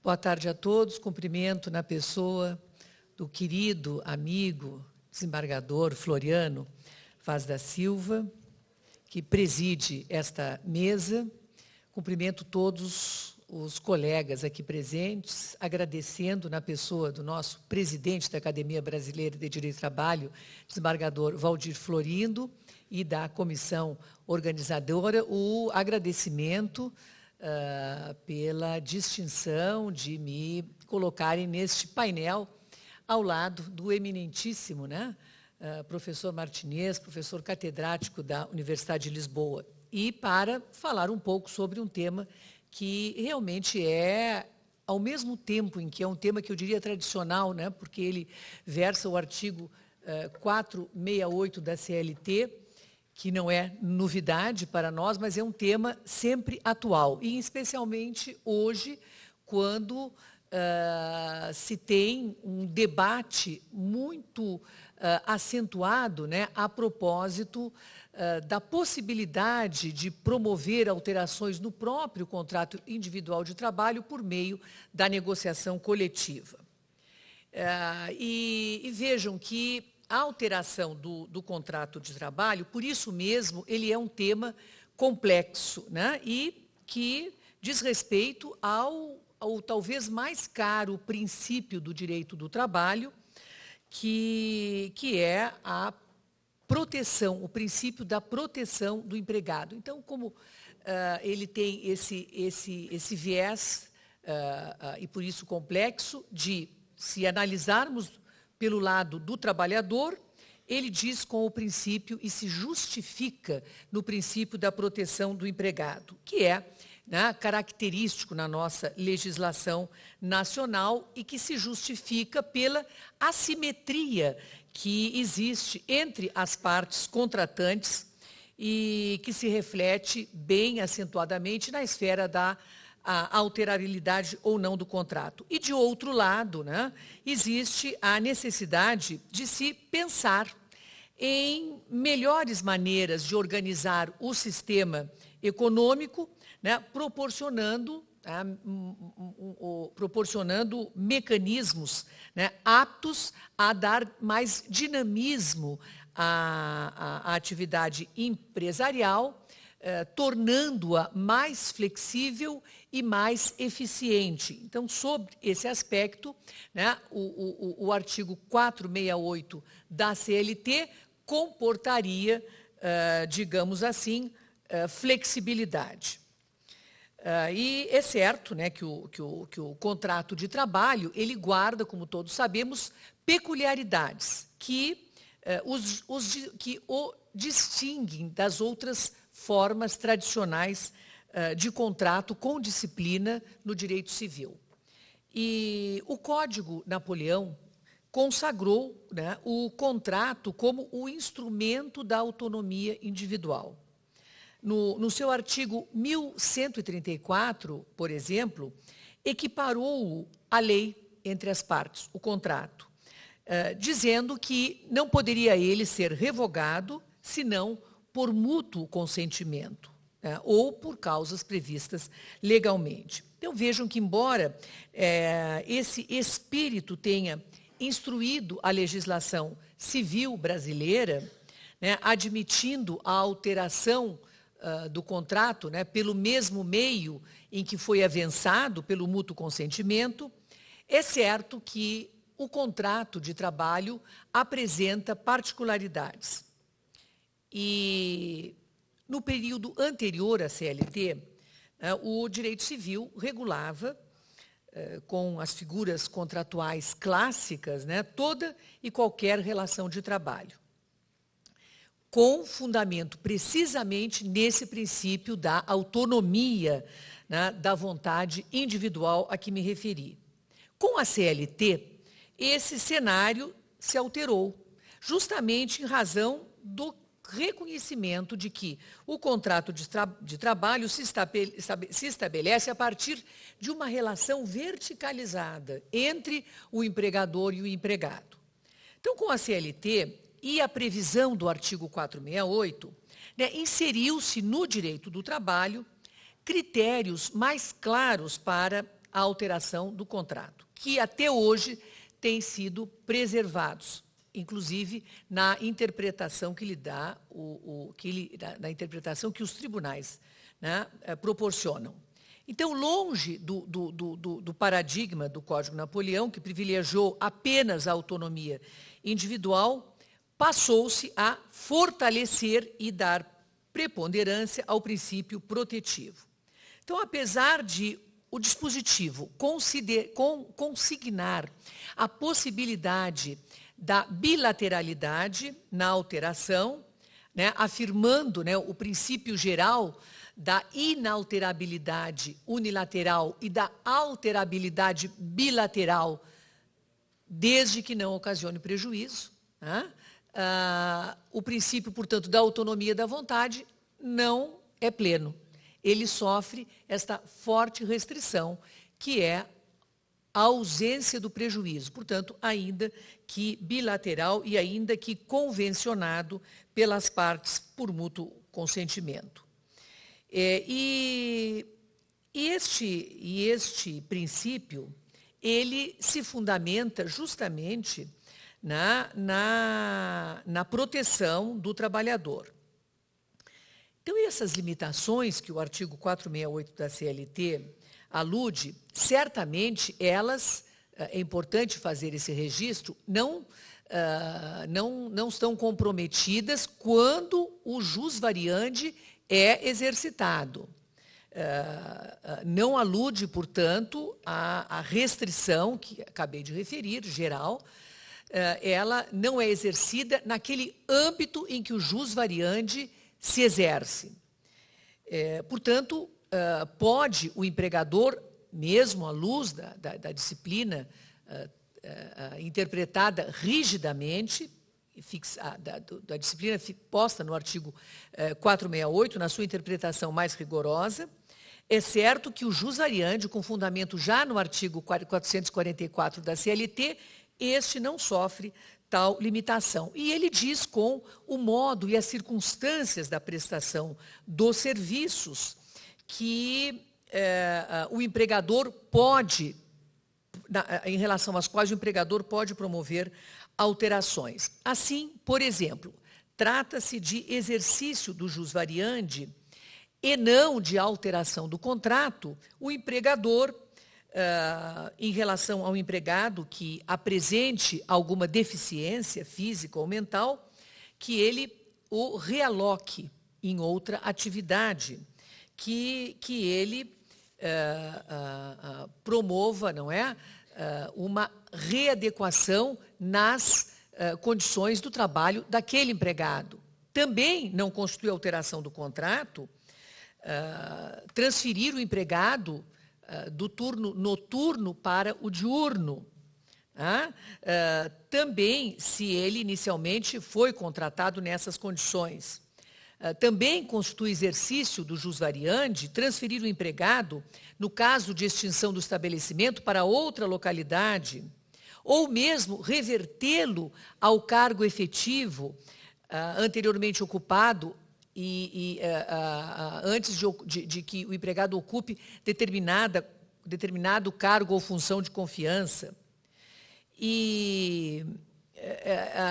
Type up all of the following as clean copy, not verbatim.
Boa tarde a todos. Cumprimento na pessoa do querido amigo, desembargador Floriano Vaz da Silva, que preside esta mesa. Cumprimento todos os colegas aqui presentes, agradecendo na pessoa do nosso presidente da Academia Brasileira de Direito do Trabalho, desembargador Valdir Florindo, e da comissão organizadora, o agradecimento pela distinção de me colocarem neste painel ao lado do eminentíssimo, professor Martinez, professor catedrático da Universidade de Lisboa, e para falar um pouco sobre um tema que realmente é, ao mesmo tempo em que é um tema que eu diria tradicional, porque ele versa o artigo 468 da CLT, que não é novidade para nós, mas é um tema sempre atual, e especialmente hoje, quando se tem um debate muito acentuado, a propósito da possibilidade de promover alterações no próprio contrato individual de trabalho por meio da negociação coletiva. E vejam que a alteração do contrato de trabalho, por isso mesmo, ele é um tema complexo, e que diz respeito ao talvez mais caro princípio do direito do trabalho, que é a proteção, o princípio da proteção do empregado. Então, como ele tem esse viés, e por isso complexo, de, se analisarmos pelo lado do trabalhador, ele diz com o princípio e se justifica no princípio da proteção do empregado, que é característico na nossa legislação nacional e que se justifica pela assimetria que existe entre as partes contratantes e que se reflete bem acentuadamente na esfera da alterabilidade ou não do contrato. E, de outro lado, existe a necessidade de se pensar em melhores maneiras de organizar o sistema econômico, proporcionando mecanismos aptos a dar mais dinamismo à atividade empresarial, tornando-a mais flexível e mais eficiente. Então, sobre esse aspecto, o artigo 468 da CLT comportaria, digamos assim, flexibilidade. E é certo que o contrato de trabalho, ele guarda, como todos sabemos, peculiaridades que o distinguem das outras formas tradicionais de contrato com disciplina no direito civil. E o Código Napoleão consagrou o contrato como o instrumento da autonomia individual. No seu artigo 1134, por exemplo, equiparou a lei entre as partes, o contrato, dizendo que não poderia ele ser revogado, senão por mútuo consentimento, ou por causas previstas legalmente. Então, vejam que, embora esse espírito tenha instruído a legislação civil brasileira, admitindo a alteração do contrato pelo mesmo meio em que foi avançado, pelo mútuo consentimento, é certo que o contrato de trabalho apresenta particularidades. E, no período anterior à CLT, o direito civil regulava, com as figuras contratuais clássicas, toda e qualquer relação de trabalho, com fundamento precisamente nesse princípio da autonomia, da vontade individual a que me referi. Com a CLT, esse cenário se alterou, justamente em razão do reconhecimento de que o contrato de trabalho se estabelece a partir de uma relação verticalizada entre o empregador e o empregado. Então, com a CLT e a previsão do artigo 468, inseriu-se no direito do trabalho critérios mais claros para a alteração do contrato, que até hoje têm sido preservados, inclusive na interpretação que lhe dá na interpretação que os tribunais, né, proporcionam. Então, longe do paradigma do Código Napoleão, que privilegiou apenas a autonomia individual, passou-se a fortalecer e dar preponderância ao princípio protetivo. Então, apesar de o dispositivo consignar a possibilidade da bilateralidade na alteração, né, afirmando, né, o princípio geral da inalterabilidade unilateral e da alterabilidade bilateral, desde que não ocasione prejuízo, né? O princípio, portanto, da autonomia da vontade não é pleno. Ele sofre esta forte restrição, que é a ausência do prejuízo, portanto, ainda que bilateral e ainda que convencionado pelas partes por mútuo consentimento. Este princípio, ele se fundamenta justamente na proteção do trabalhador. Então, essas limitações que o artigo 468 da CLT alude, certamente elas, é importante fazer esse registro, não estão comprometidas quando o jus variandi é exercitado. Não alude, portanto, à restrição que acabei de referir, geral, ela não é exercida naquele âmbito em que o jus variandi se exerce. Portanto, pode o empregador, mesmo à luz da disciplina interpretada rigidamente, da disciplina posta no artigo 468, na sua interpretação mais rigorosa, é certo que o jus variandi, com fundamento já no artigo 444 da CLT, este não sofre tal limitação. E ele diz com o modo e as circunstâncias da prestação dos serviços que o empregador pode, em relação às quais o empregador pode promover alterações. Assim, por exemplo, trata-se de exercício do jus variandi e não de alteração do contrato, o empregador, em relação ao empregado que apresente alguma deficiência física ou mental, que ele o realoque em outra atividade, que ele promova, não é, uma readequação nas condições do trabalho daquele empregado. Também não constitui alteração do contrato transferir o empregado do turno noturno para o diurno. Também, se ele inicialmente foi contratado nessas condições. Também constitui exercício do jus variandi transferir o empregado, no caso de extinção do estabelecimento, para outra localidade, ou mesmo revertê-lo ao cargo efetivo anteriormente ocupado antes de que o empregado ocupe determinado cargo ou função de confiança. E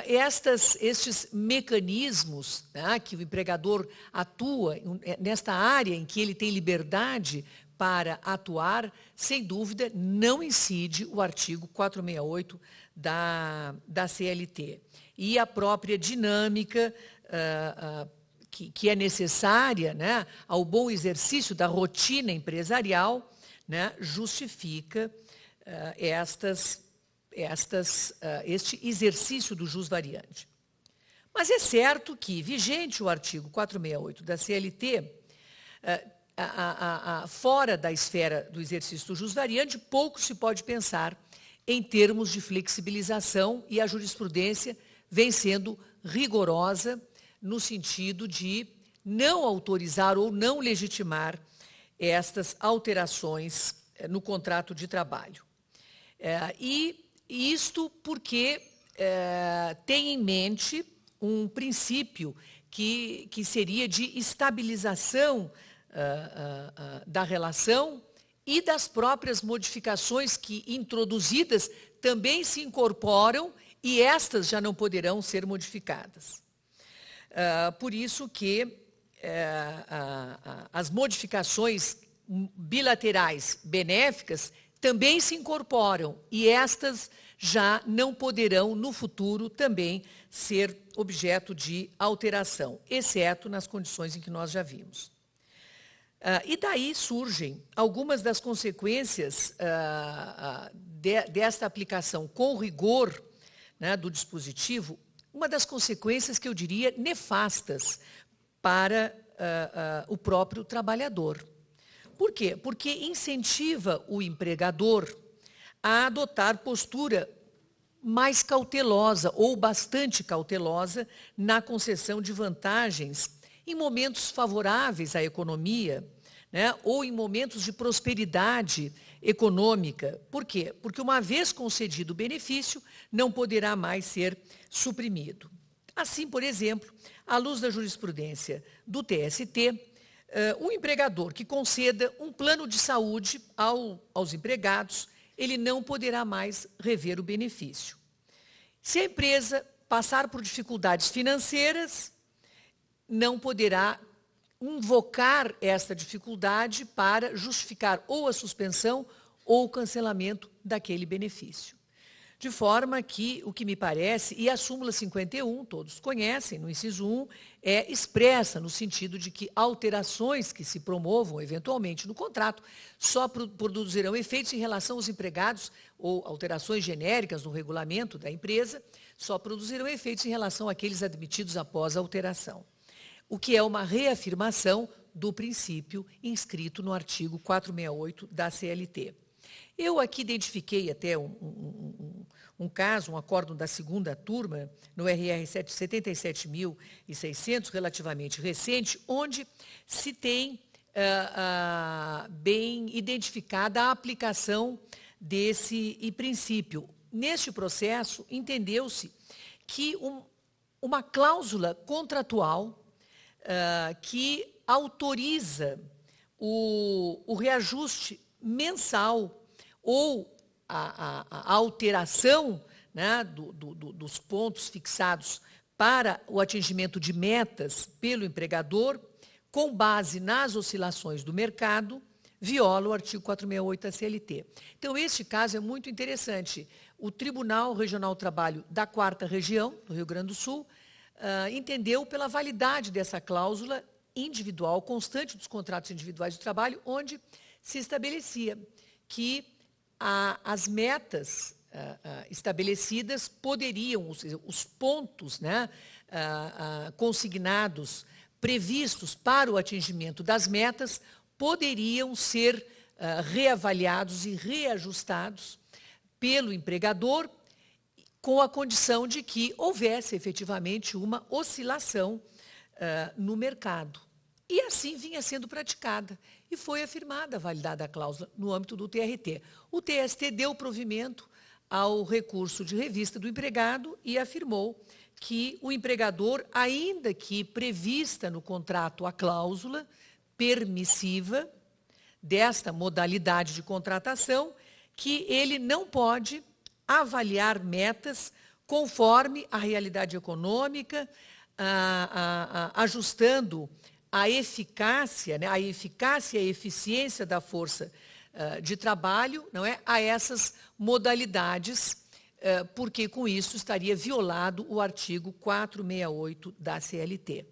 estes mecanismos, né, que o empregador atua nesta área em que ele tem liberdade para atuar, sem dúvida, não incide o artigo 468 da CLT. E a própria dinâmica que é necessária, né, ao bom exercício da rotina empresarial, né, justifica este exercício do jus variandi. Mas é certo que, vigente o artigo 468 da CLT, fora da esfera do exercício do jus variandi, pouco se pode pensar em termos de flexibilização, e a jurisprudência vem sendo rigorosa no sentido de não autorizar ou não legitimar estas alterações no contrato de trabalho. E isto porque tem em mente um princípio que seria de estabilização da relação e das próprias modificações que, introduzidas, também se incorporam e estas já não poderão ser modificadas. Por isso que as modificações bilaterais benéficas também se incorporam e estas já não poderão, no futuro, também ser objeto de alteração, exceto nas condições em que nós já vimos. E daí surgem algumas das consequências desta aplicação com rigor, né, do dispositivo, uma das consequências que eu diria nefastas para o próprio trabalhador. Por quê? Porque incentiva o empregador a adotar postura mais cautelosa ou bastante cautelosa na concessão de vantagens em momentos favoráveis à economia, né, ou em momentos de prosperidade econômica. Por quê? Porque uma vez concedido o benefício, não poderá mais ser suprimido. Assim, por exemplo, à luz da jurisprudência do TST, um empregador que conceda um plano de saúde aos empregados, ele não poderá mais rever o benefício. Se a empresa passar por dificuldades financeiras, não poderá invocar esta dificuldade para justificar ou a suspensão ou o cancelamento daquele benefício. De forma que, o que me parece, e a súmula 51, todos conhecem, no inciso 1, é expressa no sentido de que alterações que se promovam, eventualmente, no contrato, só produzirão efeitos em relação aos empregados, ou alterações genéricas no regulamento da empresa, só produzirão efeitos em relação àqueles admitidos após a alteração. O que é uma reafirmação do princípio inscrito no artigo 468 da CLT. Eu aqui identifiquei até um caso, um acórdão da segunda turma, no RR 77.600, relativamente recente, onde se tem bem identificada a aplicação desse princípio. Neste processo, entendeu-se que uma cláusula contratual que autoriza o reajuste mensal ou a alteração, né, dos pontos fixados para o atingimento de metas pelo empregador, com base nas oscilações do mercado, viola o artigo 468 da CLT. Então, este caso é muito interessante. O Tribunal Regional do Trabalho da 4ª Região, do Rio Grande do Sul, entendeu pela validade dessa cláusula individual, constante dos contratos individuais de trabalho, onde se estabelecia que as metas estabelecidas poderiam, os pontos, né, consignados, previstos para o atingimento das metas, poderiam ser reavaliados e reajustados pelo empregador, com a condição de que houvesse efetivamente uma oscilação no mercado. E assim vinha sendo praticada. E foi afirmada a validade da cláusula no âmbito do TRT. O TST deu provimento ao recurso de revista do empregado e afirmou que o empregador, ainda que prevista no contrato a cláusula permissiva desta modalidade de contratação, que ele não pode avaliar metas conforme a realidade econômica, ajustando a eficácia, né, e a eficiência da força de trabalho, não é, a essas modalidades, porque com isso estaria violado o artigo 468 da CLT.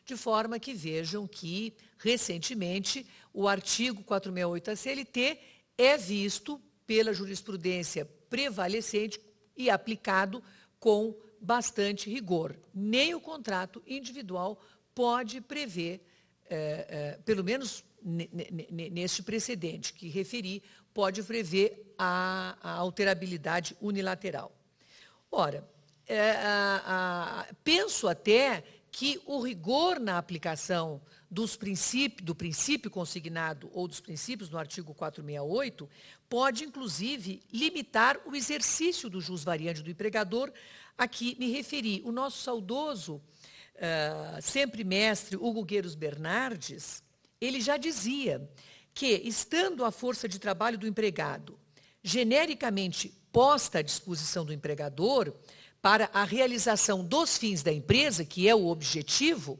De forma que vejam que, recentemente, o artigo 468 da CLT é visto pela jurisprudência prevalecente e aplicado com bastante rigor. Nem o contrato individual pode prever, pelo menos neste precedente que referi, pode prever a alterabilidade unilateral. Ora, penso até que o rigor na aplicação do princípio consignado ou dos princípios no artigo 468 pode, inclusive, limitar o exercício do jus variante do empregador a que me referi. O nosso saudoso sempre mestre Hugo Gueiros Bernardes, ele já dizia que, estando a força de trabalho do empregado genericamente posta à disposição do empregador para a realização dos fins da empresa, que é o objetivo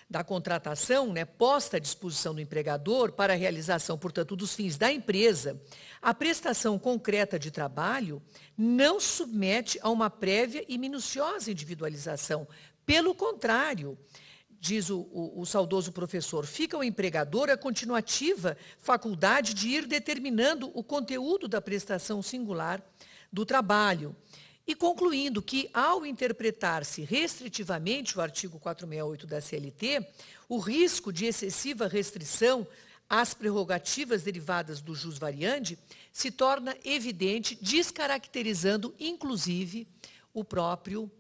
da contratação, né, posta à disposição do empregador para a realização, portanto, dos fins da empresa, a prestação concreta de trabalho não submete a uma prévia e minuciosa individualização. Pelo contrário, diz o saudoso professor, fica ao empregador a continuativa faculdade de ir determinando o conteúdo da prestação singular do trabalho. E concluindo que, ao interpretar-se restritivamente o artigo 468 da CLT, o risco de excessiva restrição às prerrogativas derivadas do jus variandi se torna evidente, descaracterizando, inclusive, o próprio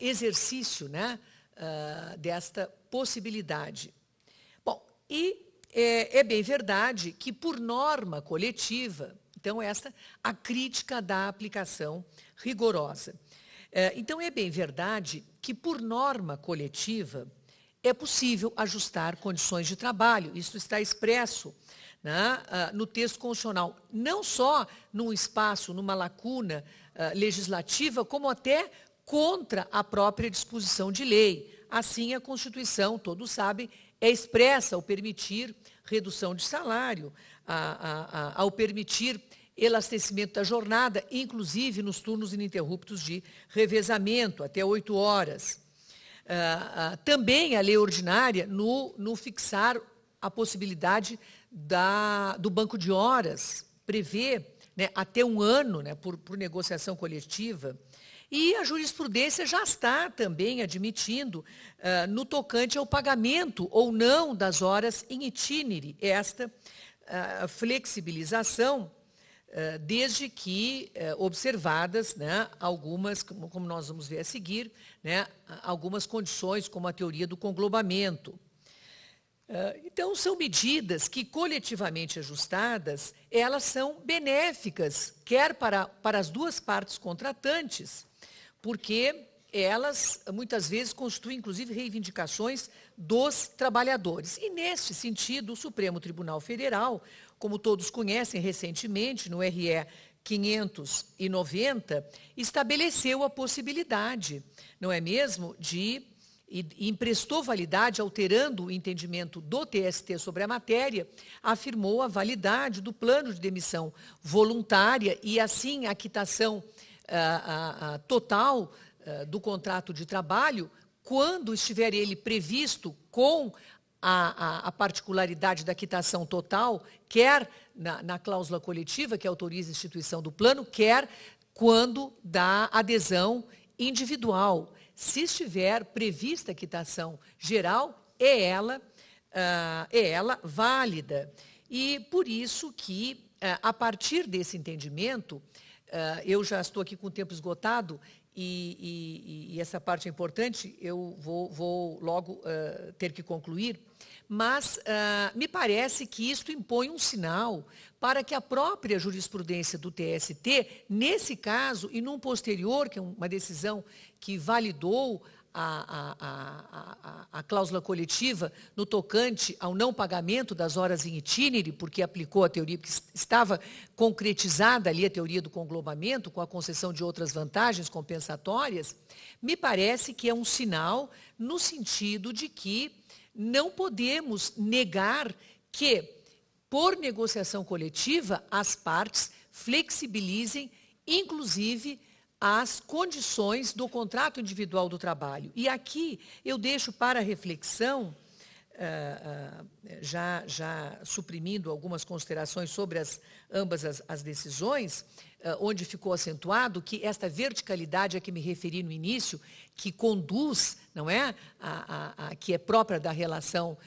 exercício, né, desta possibilidade. Bom, e é bem verdade que, por norma coletiva, então, esta a crítica da aplicação rigorosa. Então, é bem verdade que, por norma coletiva, é possível ajustar condições de trabalho. Isso está expresso, né, no texto constitucional, não só num espaço, numa lacuna legislativa, como até contra a própria disposição de lei. Assim, a Constituição, todos sabem, é expressa ao permitir redução de salário, ao permitir elastecimento da jornada, inclusive nos turnos ininterruptos de revezamento, até 8 horas. Também a lei ordinária no fixar a possibilidade do banco de horas, prevê, né, até 1 ano, né, por negociação coletiva. E a jurisprudência já está também admitindo, no tocante ao pagamento ou não das horas em itinere, esta flexibilização, desde que observadas, né, algumas, como nós vamos ver a seguir, né, algumas condições, como a teoria do conglobamento. Então, são medidas que, coletivamente ajustadas, elas são benéficas, quer para as duas partes contratantes, porque elas, muitas vezes, constituem, inclusive, reivindicações dos trabalhadores. E, neste sentido, o Supremo Tribunal Federal, como todos conhecem recentemente, no RE 590, estabeleceu a possibilidade, não é mesmo, e emprestou validade, alterando o entendimento do TST sobre a matéria, afirmou a validade do plano de demissão voluntária e, assim, a quitação total do contrato de trabalho, quando estiver ele previsto com a particularidade da quitação total, quer na cláusula coletiva, que autoriza a instituição do plano, quer quando da adesão individual. Se estiver prevista a quitação geral, é ela válida. E por isso que, a partir desse entendimento, eu já estou aqui com o tempo esgotado, e essa parte é importante, eu vou logo ter que concluir, mas me parece que isto impõe um sinal para que a própria jurisprudência do TST, nesse caso, e num posterior, que é uma decisão que validou a cláusula coletiva no tocante ao não pagamento das horas em itinere, porque aplicou a teoria, porque estava concretizada ali a teoria do conglobamento, com a concessão de outras vantagens compensatórias, me parece que é um sinal no sentido de que não podemos negar que, por negociação coletiva, as partes flexibilizem, inclusive, as condições do contrato individual do trabalho. E aqui eu deixo para reflexão, já suprimindo algumas considerações sobre ambas as decisões, onde ficou acentuado que esta verticalidade a que me referi no início, que conduz, não é, que é própria da relação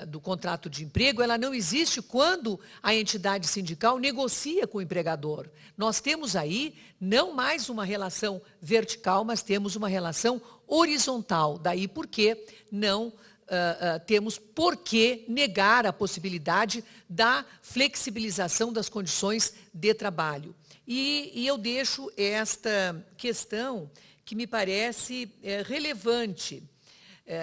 do contrato de emprego, ela não existe quando a entidade sindical negocia com o empregador. Nós temos aí não mais uma relação vertical, mas temos uma relação horizontal. Daí porque não temos por que negar a possibilidade da flexibilização das condições de trabalho. E eu deixo esta questão que me parece relevante.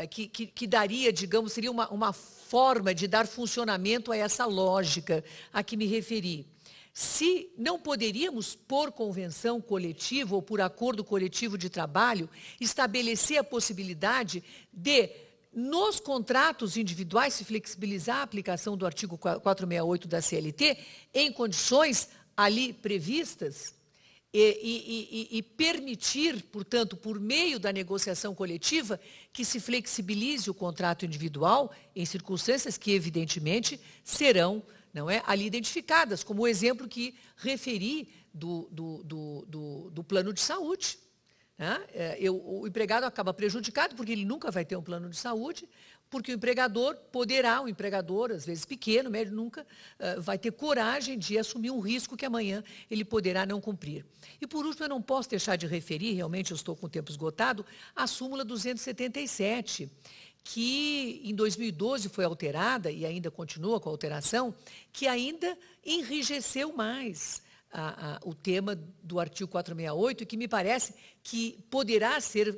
que daria, digamos, seria uma forma de dar funcionamento a essa lógica a que me referi. Se não poderíamos, por convenção coletiva ou por acordo coletivo de trabalho, estabelecer a possibilidade de, nos contratos individuais, se flexibilizar a aplicação do artigo 468 da CLT, em condições ali previstas, e permitir, portanto, por meio da negociação coletiva, que se flexibilize o contrato individual em circunstâncias que, evidentemente, serão, não é, ali identificadas, como o exemplo que referi do plano de saúde. Né? O empregado acaba prejudicado porque ele nunca vai ter um plano de saúde, porque o empregador poderá, o empregador, às vezes pequeno, médio, nunca vai ter coragem de assumir um risco que amanhã ele poderá não cumprir. E, por último, eu não posso deixar de referir, realmente eu estou com o tempo esgotado, a súmula 277, que em 2012 foi alterada, e ainda continua com a alteração, que ainda enrijeceu mais o tema do artigo 468, que me parece que poderá ser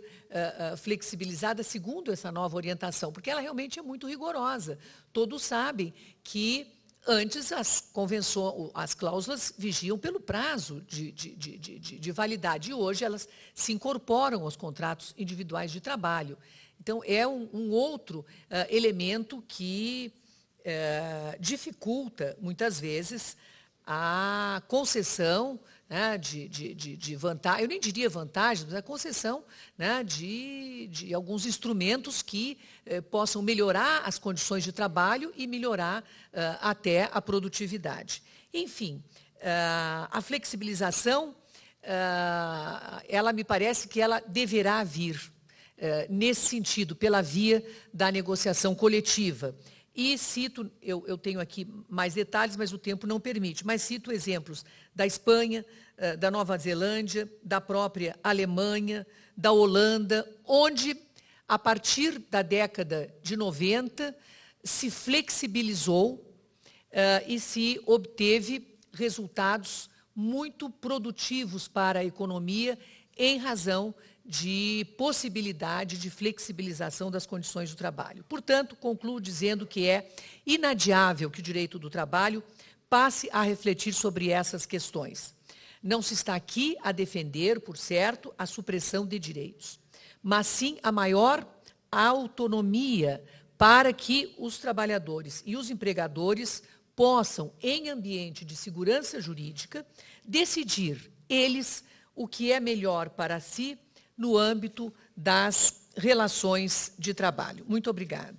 flexibilizada segundo essa nova orientação, porque ela realmente é muito rigorosa. Todos sabem que antes as cláusulas vigiam pelo prazo de validade, e hoje elas se incorporam aos contratos individuais de trabalho. Então, é um outro elemento que dificulta, muitas vezes, a concessão, né, de vantagem, eu nem diria vantagens, mas a concessão, né, de alguns instrumentos que possam melhorar as condições de trabalho e melhorar até a produtividade. Enfim, a flexibilização, ela me parece que ela deverá vir nesse sentido, pela via da negociação coletiva. E cito, eu tenho aqui mais detalhes, mas o tempo não permite, mas cito exemplos da Espanha, da Nova Zelândia, da própria Alemanha, da Holanda, onde, a partir da década de 90, se flexibilizou e se obteve resultados muito produtivos para a economia em razão de possibilidade de flexibilização das condições do trabalho. Portanto, concluo dizendo que é inadiável que o direito do trabalho passe a refletir sobre essas questões. Não se está aqui a defender, por certo, a supressão de direitos, mas sim a maior autonomia para que os trabalhadores e os empregadores possam, em ambiente de segurança jurídica, decidir eles o que é melhor para si no âmbito das relações de trabalho. Muito obrigada.